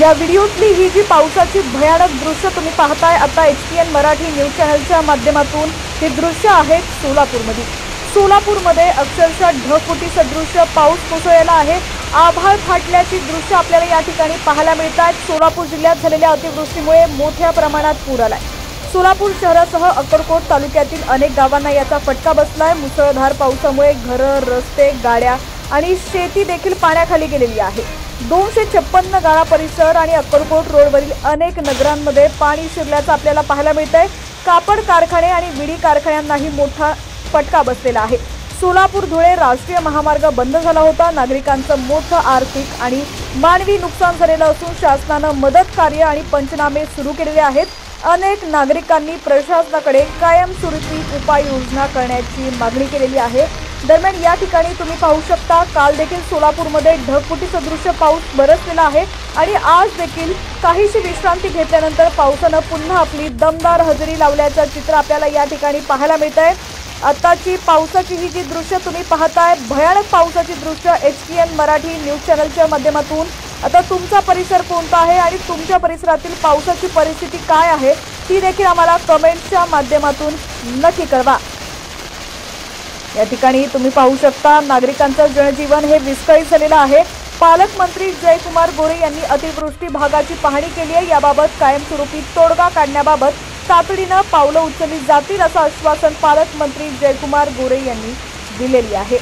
या व्हिडिओतली ही जी पावसाची भयानक दृश्य तुम्ही पाहताय आता HTN मराठी न्यूज चॅनलच्या माध्यमातून हे दृश्य आहेत सोलापूरमध्ये। सोलापूरमध्ये अक्षरशः ढगफुटी सदृश्य पाऊस कोसळला आहे। आभाळ फाटल्याची दृश्य आपल्याला या ठिकाणी पाहायला मिळतात। सोलापूर जिल्ह्यात झालेल्या अतिवृष्टीमुळे मोठ्या प्रमाणात पूर आलाय। सोलापूर शहरासह अक्कलकोट तालुक्यातील अनेक गावांना याचा फटका बसलाय। मुसळधार पावसामुळे घरं, रस्ते, गाड्या आणि शेती देखील पाण्याखाली गेलेली आहे। 256 गाळा परिसर आणि अक्कलकोट रोडवरील अनेक नगरांमध्ये पाणी शिरल्याचं आपल्याला पाहायला मिळतंय। कापड कारखाने आणि विडी कारखान्यांनाही मोठा फटका बसलेला आहे। सोलापूर धुळे राष्ट्रीय महामार्ग बंद झाला होता। नागरिकांचं मोठं आर्थिक आणि मानवी नुकसान झालेलं असून शासनानं मदत कार्य आणि पंचनामे सुरू केलेले आहेत। अनेक नागरिकांनी प्रशासनाकडे कायमस्वरूपी उपाययोजना करण्याची मागणी केलेली आहे। दरम्यान या ठिकाणी तुम्ही पाहू शकता काल देखील सोलापूरमध्ये ढगफुटी सदृश्य पाऊस बरसलेला आहे आणि आज देखील काहीशी विश्रांती घेतल्यानंतर पावसानं पुन्हा आपली दमदार हजेरी लावल्याचं चित्र आपल्याला या ठिकाणी पाहायला मिळतंय। आताची पावसाची ही जी दृश्य तुम्ही पाहताय भयानक पावसाची दृश्य HTN मराठी न्यूज चॅनलच्या माध्यमातून। आता तुमचा परिसर कोणता आहे आणि तुमच्या परिसरातील पावसाची परिस्थिती काय आहे ती देखील आम्हाला कमेंटच्या माध्यमातून नक्की कळवा। या ठिकाणी तुम्ही पाहू शकता नागरिकांचं जनजीवन हे विस्कळीत झालेलं आहे। पालकमंत्री जयकुमार गोरे यांनी अतिवृष्टी भागाची पाहणी केली आहे। याबाबत कायमस्वरूपी तोडगा काढण्याबाबत तातडीनं पावलं उचलली जातील असं आश्वासन पालकमंत्री जयकुमार गोरे यांनी दिलेली आहे।